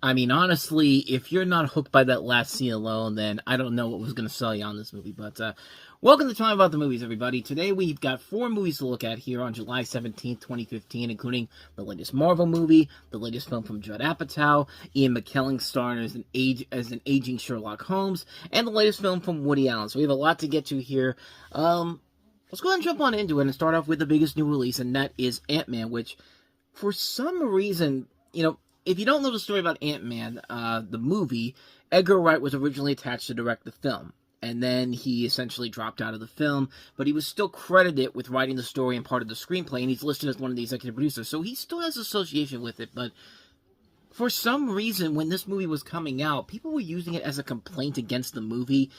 I mean, honestly, if you're not hooked by that last scene alone, then I don't know what was going to sell you on this movie. But welcome to Talking About the Movies, everybody. Today we've got 4 movies to look at here on July 17th, 2015, including the latest Marvel movie, the latest film from Judd Apatow, Ian McKellen starring as an aging Sherlock Holmes, and the latest film from Woody Allen. So we have a lot to get to here. Let's go ahead and jump on into it and start off with the biggest new release, and that is Ant-Man, which, for some reason, if you don't know the story about Ant-Man, the movie, Edgar Wright was originally attached to direct the film. And then he essentially dropped out of the film, but he was still credited with writing the story and part of the screenplay, and he's listed as one of the executive producers. So he still has association with it, but for some reason, when this movie was coming out, people were using it as a complaint against the movie.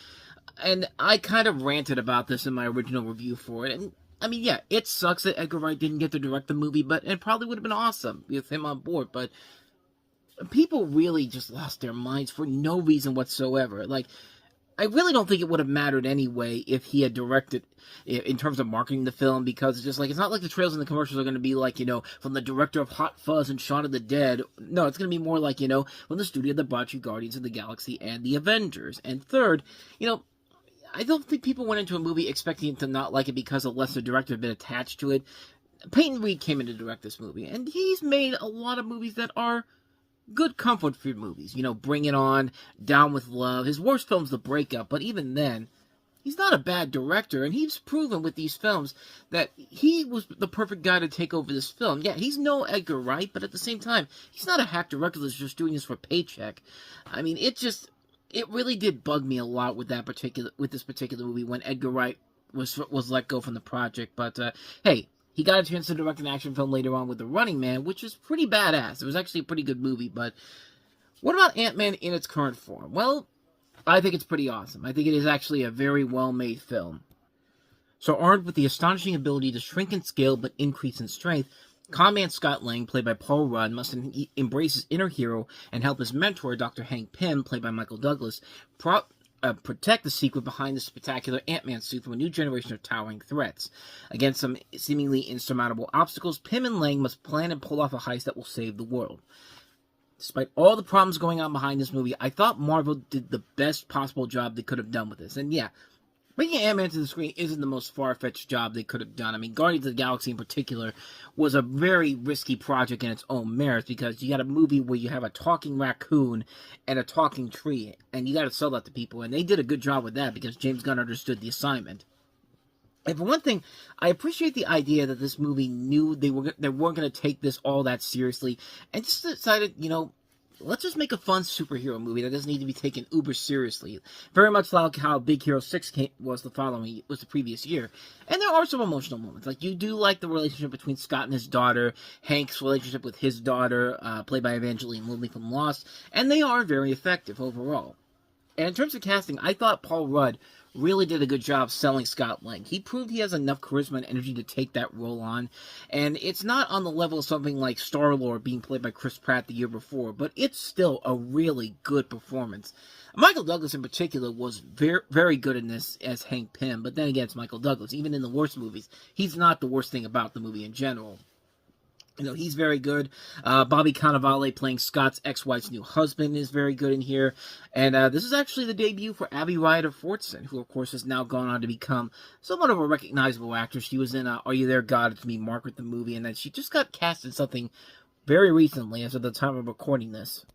And I kind of ranted about this in my original review for it. And I mean, yeah, it sucks that Edgar Wright didn't get to direct the movie, but it probably would have been awesome with him on board. But people really just lost their minds for no reason whatsoever. Like, I really don't think it would have mattered anyway if he had directed in terms of marketing the film, because it's just like, it's not like the trailers and the commercials are going to be like, from the director of Hot Fuzz and Shaun of the Dead. No, it's going to be more like, from the studio that brought you Guardians of the Galaxy and the Avengers. And third, I don't think people went into a movie expecting to not like it because a lesser director had been attached to it. Peyton Reed came in to direct this movie, and he's made a lot of movies that are good comfort food movies. Bring It On, Down with Love. His worst film's The Breakup, but even then, he's not a bad director, and he's proven with these films that he was the perfect guy to take over this film. Yeah, he's no Edgar Wright, but at the same time, he's not a hack director that's just doing this for a paycheck. I mean, it really did bug me a lot with this particular movie when Edgar Wright was let go from the project. But hey, he got a chance to direct an action film later on with The Running Man, which is pretty badass. It was actually a pretty good movie. But what about Ant-Man in its current form? Well, I think it's pretty awesome. I think it is actually a very well-made film. So armed with the astonishing ability to shrink in scale but increase in strength, Con-Man Scott Lang, played by Paul Rudd, must embrace his inner hero and help his mentor, Dr. Hank Pym, played by Michael Douglas, protect the secret behind the spectacular Ant-Man suit from a new generation of towering threats. Against some seemingly insurmountable obstacles, Pym and Lang must plan and pull off a heist that will save the world. Despite all the problems going on behind this movie, I thought Marvel did the best possible job they could have done with this. And yeah, bringing Ant-Man to the screen isn't the most far-fetched job they could have done. I mean, Guardians of the Galaxy in particular was a very risky project in its own merits, because you got a movie where you have a talking raccoon and a talking tree, and you got to sell that to people, and they did a good job with that because James Gunn understood the assignment. And for one thing, I appreciate the idea that this movie knew they weren't going to take this all that seriously, and just decided, let's just make a fun superhero movie that doesn't need to be taken uber seriously. Very much like how Big Hero 6 was the previous year. And there are some emotional moments. Like, you do like the relationship between Scott and his daughter, Hank's relationship with his daughter, played by Evangeline Lilly from Lost, and they are very effective overall. And in terms of casting, I thought Paul Rudd really did a good job selling Scott Lang. He proved he has enough charisma and energy to take that role on, and it's not on the level of something like Star-Lord being played by Chris Pratt the year before, but it's still a really good performance. Michael Douglas in particular was very, very good in this as Hank Pym, but then again, it's Michael Douglas. Even in the worst movies, he's not the worst thing about the movie in general. He's very good. Bobby Cannavale playing Scott's ex-wife's new husband is very good in here. And this is actually the debut for Abby Ryder-Fortson, who, of course, has now gone on to become somewhat of a recognizable actress. She was in Are You There, God? It's Me, Margaret, the movie, and then she just got cast in something very recently, as of the time of recording this.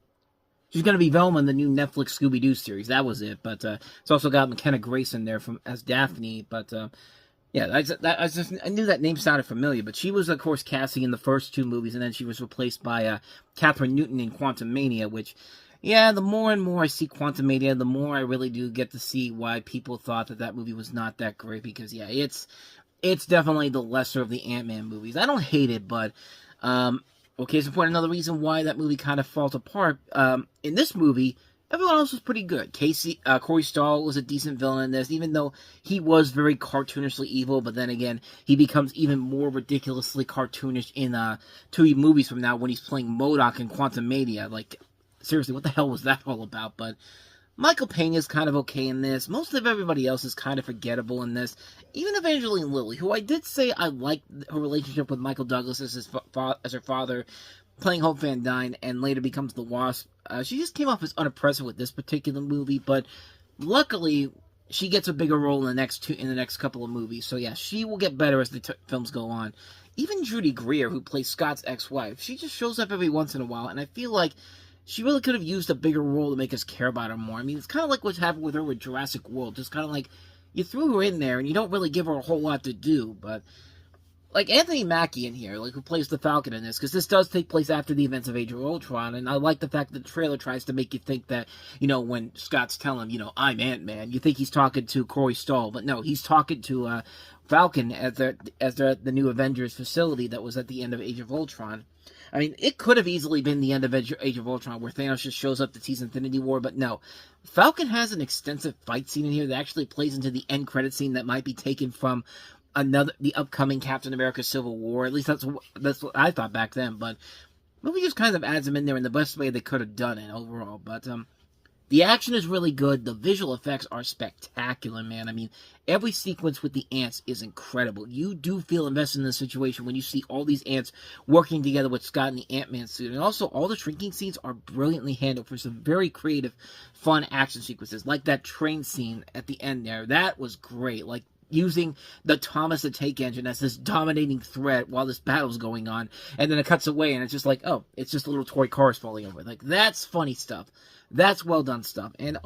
She's going to be Velma in the new Netflix Scooby-Doo series. That was it. But it's also got McKenna Grace there as Daphne, but... yeah, I knew that name sounded familiar, but she was, of course, casting in the first 2 movies, and then she was replaced by Catherine Newton in Quantumania, which, yeah, the more and more I see Quantumania, the more I really do get to see why people thought that movie was not that great, because, yeah, it's definitely the lesser of the Ant-Man movies. I don't hate it, but, case in point, another reason why that movie kind of falls apart, in this movie, everyone else was pretty good. Corey Stoll was a decent villain in this, even though he was very cartoonishly evil, but then again, he becomes even more ridiculously cartoonish in 2 movies from now when he's playing MODOK in Quantumania. Like, seriously, what the hell was that all about? But Michael Pena is kind of okay in this. Most of everybody else is kind of forgettable in this. Even Evangeline Lilly, who I did say I liked her relationship with Michael Douglas as her father, playing Hope Van Dyne and later becomes the Wasp. She just came off as unimpressive with this particular movie, but luckily she gets a bigger role in the next couple of movies. So yeah, she will get better as the films go on. Even Judy Greer, who plays Scott's ex-wife, she just shows up every once in a while, and I feel like she really could have used a bigger role to make us care about her more. I mean, it's kind of like what's happened with her with Jurassic World. Just kind of like, you threw her in there, and you don't really give her a whole lot to do, but like Anthony Mackie in here, like who plays the Falcon in this, because this does take place after the events of Age of Ultron, and I like the fact that the trailer tries to make you think that, when Scott's telling him, I'm Ant-Man, you think he's talking to Corey Stoll, but no, he's talking to Falcon at the new Avengers facility that was at the end of Age of Ultron. I mean, it could have easily been the end of Age of Ultron, where Thanos just shows up to tease Infinity War, but no. Falcon has an extensive fight scene in here that actually plays into the end credit scene that might be taken from the upcoming Captain America Civil War. At least that's what I thought back then, but the movie just kind of adds him in there in the best way they could have done it overall. But the action is really good. The visual effects are spectacular, man. I mean, every sequence with the ants is incredible. You do feel invested in the situation when you see all these ants working together with Scott in the Ant-Man suit. And also, all the shrinking scenes are brilliantly handled for some very creative, fun action sequences. Like that train scene at the end there. That was great. Like, using the Thomas the Tank Engine as this dominating threat while this battle's going on, and then it cuts away, and it's just like, oh, it's just little toy cars falling over. Like, that's funny stuff. That's well done stuff. And,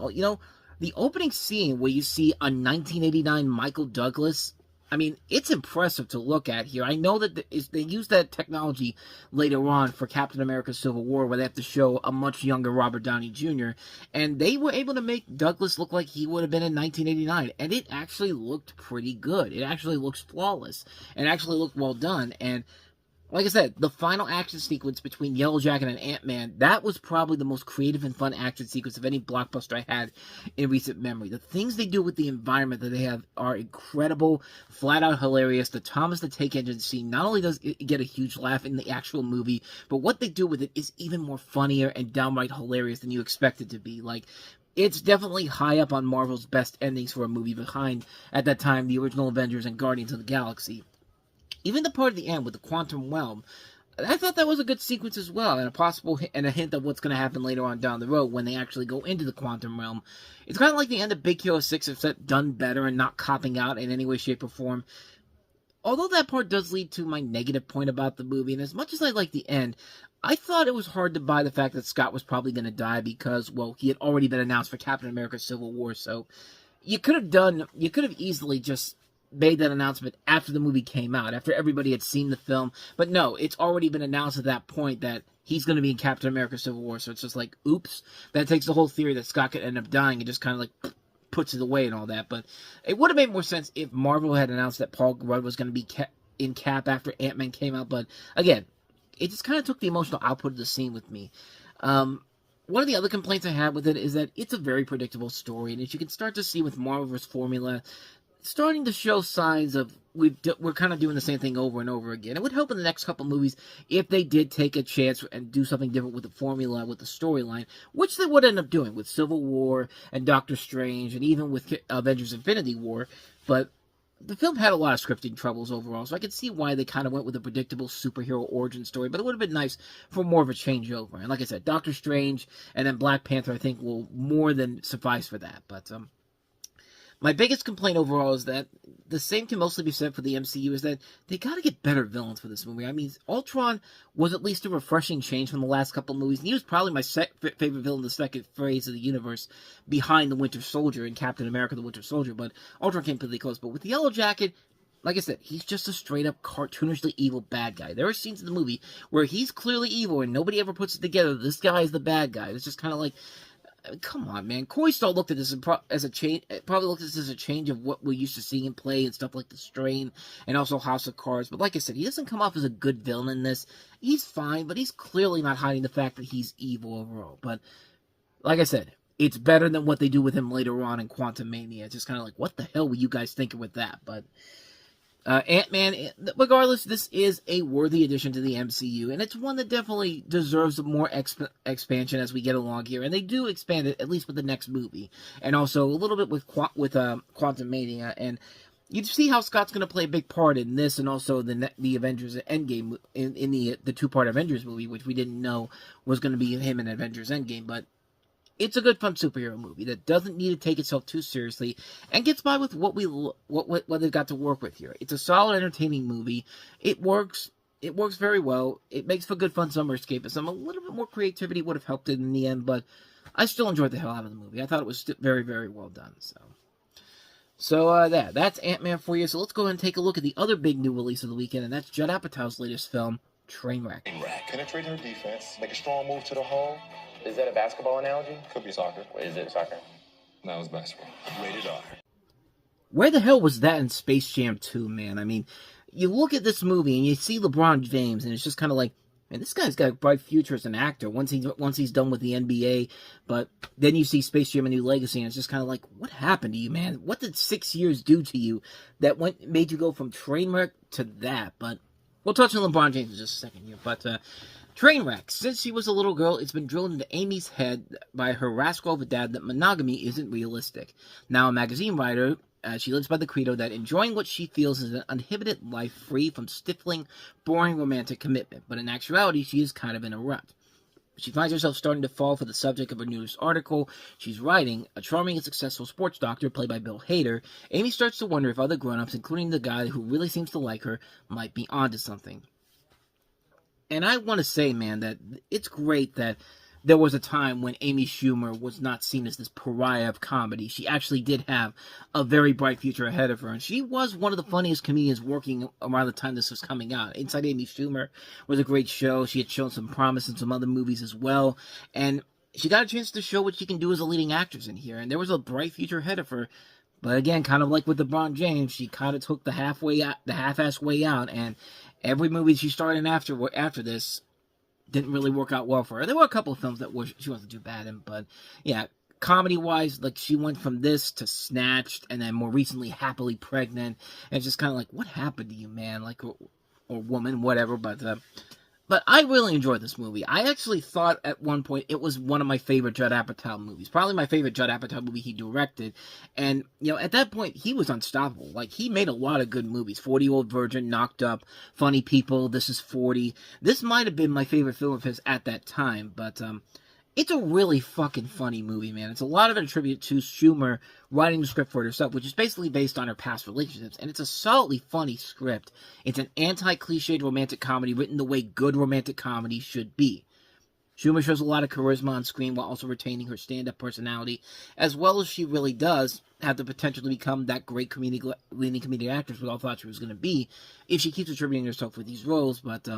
the opening scene where you see a 1989 Michael Douglas, I mean, it's impressive to look at here. I know that they use that technology later on for Captain America Civil War, where they have to show a much younger Robert Downey Jr., and they were able to make Douglas look like he would have been in 1989, and it actually looked pretty good. It actually looks flawless, and actually looked well done, and like I said, the final action sequence between Yellow Jacket and Ant-Man, that was probably the most creative and fun action sequence of any blockbuster I had in recent memory. The things they do with the environment that they have are incredible, flat-out hilarious. The Thomas the Tank Engine scene, not only does it get a huge laugh in the actual movie, but what they do with it is even more funnier and downright hilarious than you expect it to be. Like, it's definitely high up on Marvel's best endings for a movie, behind, at that time, the original Avengers and Guardians of the Galaxy. Even the part at the end with the quantum realm, I thought that was a good sequence as well, and a hint of what's going to happen later on down the road when they actually go into the quantum realm. It's kind of like the end of Big Hero 6, except done better and not copping out in any way, shape, or form. Although that part does lead to my negative point about the movie, and as much as I like the end, I thought it was hard to buy the fact that Scott was probably going to die because, well, he had already been announced for Captain America Civil War, so you could have easily just made that announcement after the movie came out, after everybody had seen the film. But no, it's already been announced at that point that he's going to be in Captain America Civil War, so it's just like, oops. That takes the whole theory that Scott could end up dying and just kind of like puts it away and all that. But it would have made more sense if Marvel had announced that Paul Rudd was going to be in Cap after Ant-Man came out. But again, it just kind of took the emotional output of the scene with me. One of the other complaints I had with it is that it's a very predictable story, and as you can start to see with Marvel's formula, starting to show signs of we're kind of doing the same thing over and over again. It would help in the next couple movies if they did take a chance and do something different with the formula, with the storyline, which they would end up doing with Civil War and Doctor Strange, and even with Avengers Infinity War. But the film had a lot of scripting troubles overall, so I could see why they kind of went with a predictable superhero origin story, but it would have been nice for more of a changeover. And like I said, Doctor Strange and then Black Panther, I think, will more than suffice for that. But my biggest complaint overall is that the same can mostly be said for the MCU, is that they got to get better villains for this movie. I mean, Ultron was at least a refreshing change from the last couple of movies, and he was probably my favorite villain in the second phase of the universe, behind the Winter Soldier and Captain America the Winter Soldier, but Ultron came pretty close. But with the Yellow Jacket, like I said, he's just a straight-up cartoonishly evil bad guy. There are scenes in the movie where he's clearly evil, and nobody ever puts it together. This guy is the bad guy. It's just kind of like, come on, man. Corey Stoll looked at this as a change. Probably looked at this as a change of what we're used to seeing him play and stuff like The Strain and also House of Cards. But like I said, he doesn't come off as a good villain in this. He's fine, but he's clearly not hiding the fact that he's evil overall. But like I said, it's better than what they do with him later on in Quantumania. It's just kind of like, what the hell were you guys thinking with that? But Ant-Man, regardless, this is a worthy addition to the MCU, and it's one that definitely deserves more expansion as we get along here, and they do expand it, at least with the next movie, and also a little bit with Quantumania, and you see how Scott's going to play a big part in this, and also the Avengers Endgame, in the two-part Avengers movie, which we didn't know was going to be him in Avengers Endgame. But it's a good, fun superhero movie that doesn't need to take itself too seriously and gets by with what they've got to work with here. It's a solid, entertaining movie. It works. It works very well. It makes for good, fun summer escapism. A little bit more creativity would have helped it in the end, but I still enjoyed the hell out of the movie. I thought it was very, very well done. So that's Ant-Man for you. So let's go ahead and take a look at the other big new release of the weekend, and that's Judd Apatow's latest film, Trainwreck. Penetrate her defense, make a strong move to the hole. Is that a basketball analogy? Could be soccer. Is it soccer? That was basketball. Rated R. Where the hell was that in Space Jam 2, man? I mean, you look at this movie and you see LeBron James, and it's just kind of like, man, this guy's got a bright future as an actor once he's done with the NBA. But then you see Space Jam: A New Legacy, and it's just kind of like, what happened to you, man? What did 6 years do to you that made you go from Trainwreck to that? But we'll touch on LeBron James in just a second here. But Trainwreck. Since she was a little girl, it's been drilled into Amy's head by her rascal of a dad that monogamy isn't realistic. Now a magazine writer, she lives by the credo that enjoying what she feels is an uninhibited life free from stifling, boring romantic commitment. But in actuality, she is kind of in a rut. She finds herself starting to fall for the subject of her newest article she's writing. A charming and successful sports doctor, played by Bill Hader, Amy starts to wonder if other grown-ups, including the guy who really seems to like her, might be onto something. And I want to say, man, that it's great that there was a time when Amy Schumer was not seen as this pariah of comedy. She actually did have a very bright future ahead of her, and she was one of the funniest comedians working around the time this was coming out. Inside Amy Schumer was a great show. She had shown some promise in some other movies as well, and she got a chance to show what she can do as a leading actress in here, and there was a bright future ahead of her. But again, kind of like with LeBron James, she kind of took the half-ass way out, and every movie she starred in after this didn't really work out well for her. There were a couple of films that she wasn't too bad in, but yeah, comedy-wise, like, she went from this to Snatched, and then more recently, Happily Pregnant, and it's just kind of like, what happened to you, man? Like, or woman, whatever, but I really enjoyed this movie. I actually thought at one point it was one of my favorite Judd Apatow movies. Probably my favorite Judd Apatow movie he directed. And, you know, at that point, he was unstoppable. Like, he made a lot of good movies. 40-Year-Old Virgin, Knocked Up, Funny People, This Is 40. This might have been my favorite film of his at that time. But, it's a really fucking funny movie, man. It's a lot of it attributed to Schumer writing the script for it herself, which is basically based on her past relationships. And it's a solidly funny script. It's an anti-cliched romantic comedy written the way good romantic comedy should be. Schumer shows a lot of charisma on screen while also retaining her stand-up personality, as well as she really does have the potential to become that great leading comedic actress we all thought she was going to be if she keeps attributing herself with these roles, but,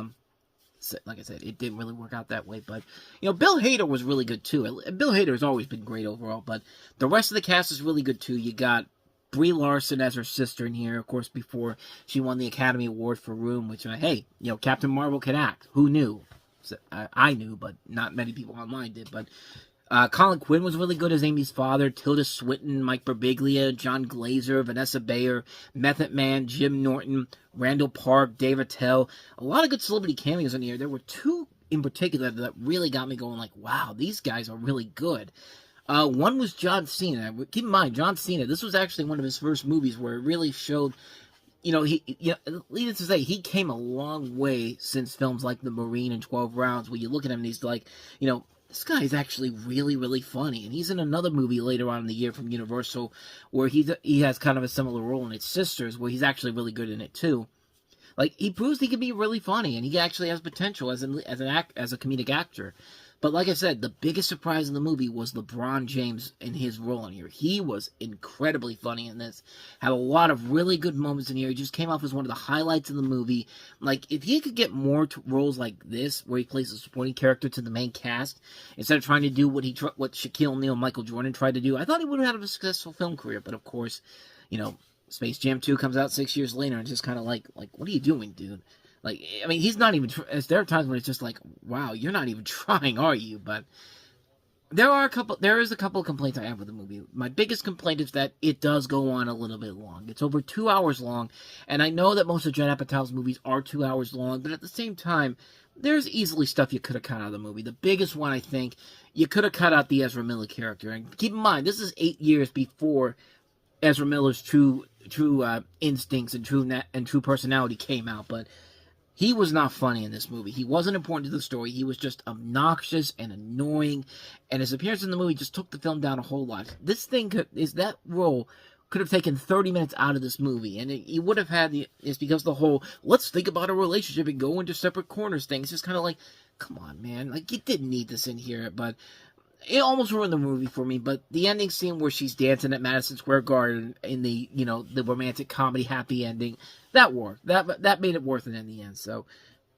like I said, it didn't really work out that way. But, you know, Bill Hader was really good, too. Bill Hader has always been great overall, but the rest of the cast is really good, too. You got Brie Larson as her sister in here, of course, before she won the Academy Award for Room, which, hey, you know, Captain Marvel can act. Who knew? So, I knew, but not many people online did. But Colin Quinn was really good as Amy's father. Tilda Swinton, Mike Birbiglia, John Glazer, Vanessa Bayer, Method Man, Jim Norton, Randall Park, Dave Attell. A lot of good celebrity cameos in here. There were two in particular that really got me going like, wow, these guys are really good. One was John Cena. Keep in mind, John Cena, this was actually one of his first movies where it really showed, needless to say, he came a long way since films like The Marine and 12 Rounds, where you look at him and he's like, this guy is actually really, really funny. And he's in another movie later on in the year from Universal where he has kind of a similar role in It's Sisters, where he's actually really good in it too. Like, he proves he can be really funny, and he actually has potential as a comedic actor. But like I said, the biggest surprise in the movie was LeBron James in his role in here. He was incredibly funny in this. Had a lot of really good moments in here. He just came off as one of the highlights of the movie. Like, if he could get more roles like this, where he plays a supporting character to the main cast, instead of trying to do what Shaquille O'Neal and Michael Jordan tried to do, I thought he would have had a successful film career. But of course, Space Jam 2 comes out 6 years later, and it's just kind of like, what are you doing, dude? Like, I mean, he's not even, there are times when it's just like, wow, you're not even trying, are you? But there is a couple of complaints I have with the movie. My biggest complaint is that it does go on a little bit long. It's over 2 hours long, and I know that most of Judd Apatow's movies are 2 hours long, but at the same time, there's easily stuff you could have cut out of the movie. The biggest one, I think, you could have cut out the Ezra Miller character. And keep in mind, this is 8 years before Ezra Miller's true instincts and true personality came out. But he was not funny in this movie. He wasn't important to the story. He was just obnoxious and annoying, and his appearance in the movie just took the film down a whole lot. That role could have taken 30 minutes out of this movie, and he would have had it's because the whole let's think about a relationship and go into separate corners thing. It's just kind of like, come on, man, like you didn't need this in here, but it almost ruined the movie for me. But the ending scene where she's dancing at Madison Square Garden in the the romantic comedy happy ending, that worked. That made it worth it in the end. So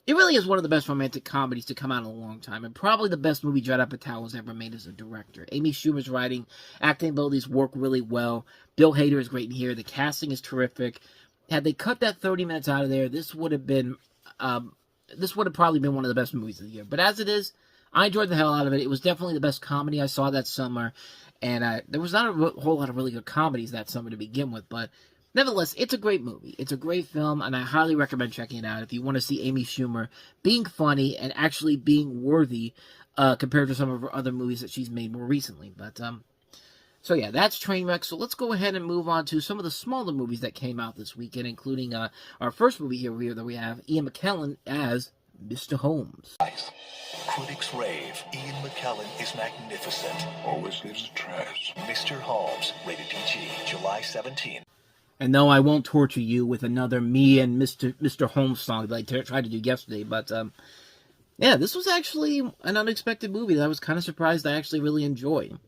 it really is one of the best romantic comedies to come out in a long time, and probably the best movie Judd Apatow has ever made as a director. Amy Schumer's writing, acting abilities work really well. Bill Hader is great in here. The casting is terrific. Had they cut that 30 minutes out of there, this would have probably been one of the best movies of the year. But as it is, I enjoyed the hell out of it. It was definitely the best comedy I saw that summer, and there was not a whole lot of really good comedies that summer to begin with, but nevertheless, it's a great movie. It's a great film, and I highly recommend checking it out if you want to see Amy Schumer being funny and actually being worthy compared to some of her other movies that she's made more recently. But so yeah, that's Trainwreck. So let's go ahead and move on to some of the smaller movies that came out this weekend, including our first movie here that we have Ian McKellen as Mr. Holmes. Critics rave. Ian McKellen is magnificent. Always leaves the trash. Mr. Holmes, rated PG, July 17. And no, I won't torture you with another me and Mr. Holmes song that I tried to do yesterday. But yeah, this was actually an unexpected movie that I was kind of surprised I actually really enjoyed.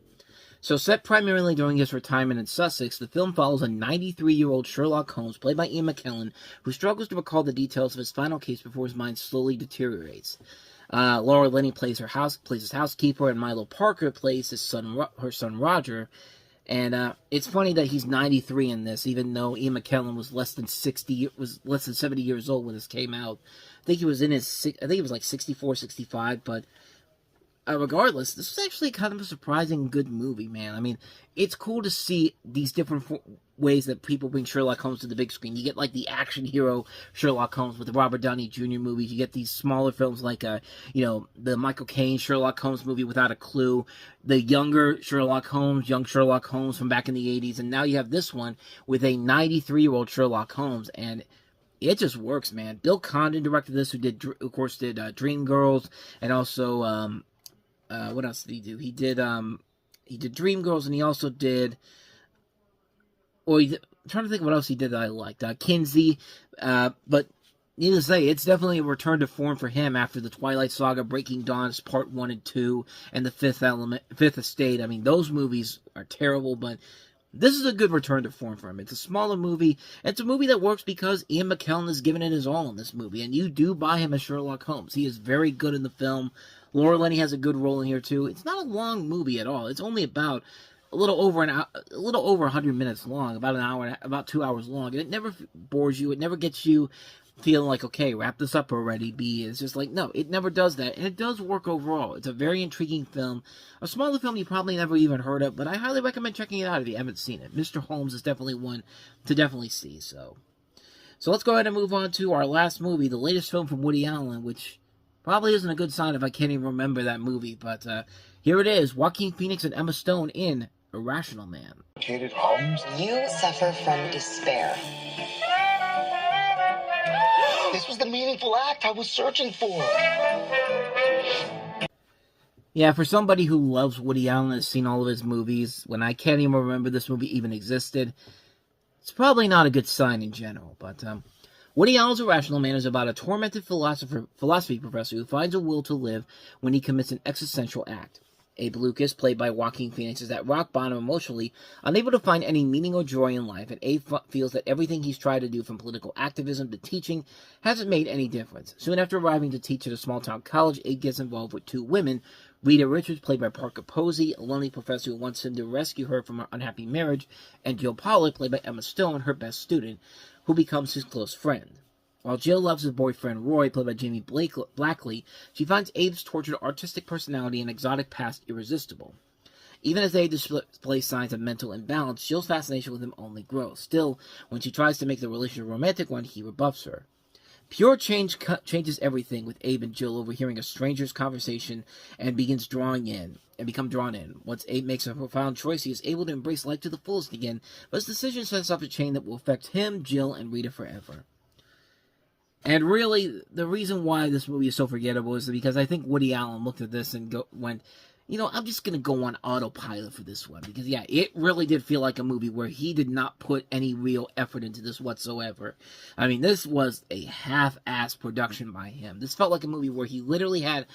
So set primarily during his retirement in Sussex, the film follows a 93-year-old Sherlock Holmes, played by Ian McKellen, who struggles to recall the details of his final case before his mind slowly deteriorates. Laura Linney plays his housekeeper, and Milo Parker plays her son Roger. And it's funny that he's 93 in this, even though Ian McKellen was less than 70 years old when this came out. I think he was like 64, 65, but regardless, this was actually kind of a surprising good movie, man. I mean, it's cool to see these different ways that people bring Sherlock Holmes to the big screen. You get like the action hero Sherlock Holmes with the Robert Downey Jr. movies. You get these smaller films like the Michael Caine Sherlock Holmes movie Without a Clue, the young Sherlock Holmes from back in the 80s, and now you have this one with a 93-year-old Sherlock Holmes, and it just works, man. Bill Condon directed this, who did Dreamgirls, and also what else did he do? He did Dreamgirls, and he also did. I'm trying to think what else he did that I liked. Kinsey, but needless to say, it's definitely a return to form for him after the Twilight Saga, Breaking Dawn's Part 1 and 2, and The Fifth Estate. I mean, those movies are terrible, but this is a good return to form for him. It's a smaller movie. It's a movie that works because Ian McKellen has given it his all in this movie, and you do buy him as Sherlock Holmes. He is very good in the film. Laura Linney has a good role in here too. It's not a long movie at all. It's only about a little over 100 minutes long, about 2 hours long, and it never bores you. It never gets you feeling like, okay, wrap this up already, B. It's just like, no, it never does that, and it does work overall. It's a very intriguing film, a smaller film you probably never even heard of, but I highly recommend checking it out if you haven't seen it. Mr. Holmes is definitely one to definitely see. So let's go ahead and move on to our last movie, the latest film from Woody Allen, which probably isn't a good sign if I can't even remember that movie, but here it is, Joaquin Phoenix and Emma Stone in Irrational Man. Holmes? You suffer from despair. This was the meaningful act I was searching for. Yeah, for somebody who loves Woody Allen and has seen all of his movies, when I can't even remember this movie even existed, it's probably not a good sign in general, but Woody Allen's Irrational Man is about a tormented philosophy professor who finds a will to live when he commits an existential act. Abe Lucas, played by Joaquin Phoenix, is at rock bottom emotionally, unable to find any meaning or joy in life, and Abe feels that everything he's tried to do, from political activism to teaching, hasn't made any difference. Soon after arriving to teach at a small-town college, Abe gets involved with two women, Rita Richards, played by Parker Posey, a lonely professor who wants him to rescue her from her unhappy marriage, and Jill Pollak, played by Emma Stone, her best student, who becomes his close friend. While Jill loves his boyfriend Roy, played by Jamie Blackley, she finds Abe's tortured artistic personality and exotic past irresistible. Even as Abe displays signs of mental imbalance, Jill's fascination with him only grows. Still, when she tries to make the relationship a romantic one, he rebuffs her. Pure change changes everything with Abe and Jill overhearing a stranger's conversation and become drawn in. Once Abe makes a profound choice, he is able to embrace life to the fullest again, but his decision sets off a chain that will affect him, Jill, and Rita forever. And really, the reason why this movie is so forgettable is because I think Woody Allen looked at this and went, I'm just going to go on autopilot for this one. Because, yeah, it really did feel like a movie where he did not put any real effort into this whatsoever. I mean, this was a half-assed production by him. This felt like a movie where he literally had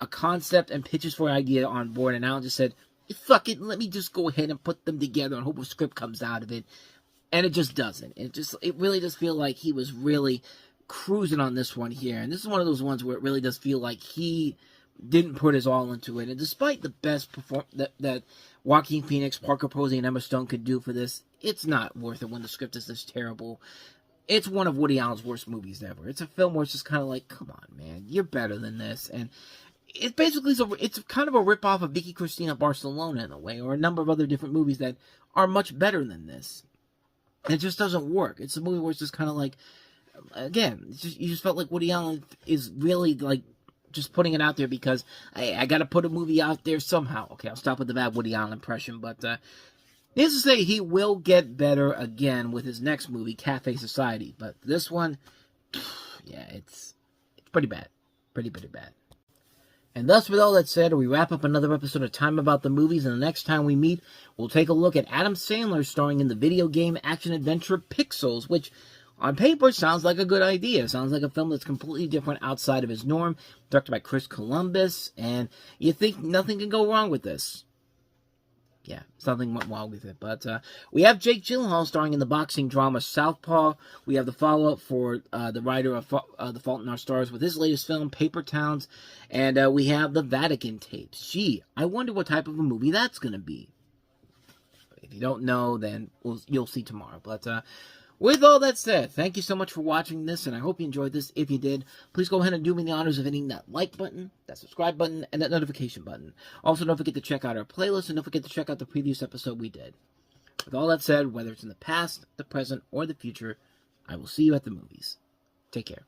a concept and pitches for an idea on board, and Allen just said, fuck it, let me just go ahead and put them together and hope a script comes out of it. And it just doesn't. It really does feel like he was really cruising on this one here. And this is one of those ones where it really does feel like he didn't put his all into it. And despite the best that Joaquin Phoenix, Parker Posey, and Emma Stone could do for this, it's not worth it when the script is this terrible. It's one of Woody Allen's worst movies ever. It's a film where it's just kind of like, come on, man, you're better than this. And it basically it's kind of a ripoff of Vicky Cristina Barcelona in a way, or a number of other different movies that are much better than this. And it just doesn't work. It's a movie where it's just kind of like, again, you just felt like Woody Allen is really like just putting it out there because, hey, I got to put a movie out there somehow. Okay, I'll stop with the bad Woody Allen impression, but needless to say, he will get better again with his next movie, Cafe Society. But this one, yeah, it's pretty bad. Pretty bad. And thus, with all that said, we wrap up another episode of Time About the Movies, and the next time we meet, we'll take a look at Adam Sandler starring in the video game action-adventure Pixels, which on paper sounds like a good idea. Sounds like a film that's completely different outside of his norm, directed by Chris Columbus, and you think nothing can go wrong with this. Yeah, something went wrong with it. But we have Jake Gyllenhaal starring in the boxing drama Southpaw. We have the follow-up for the writer of The Fault in Our Stars with his latest film, Paper Towns. And we have the Vatican tapes. Gee, I wonder what type of a movie that's going to be. If you don't know, then you'll see tomorrow. But with all that said, thank you so much for watching this, and I hope you enjoyed this. If you did, please go ahead and do me the honors of hitting that like button, that subscribe button, and that notification button. Also, don't forget to check out our playlist, and don't forget to check out the previous episode we did. With all that said, whether it's in the past, the present, or the future, I will see you at the movies. Take care.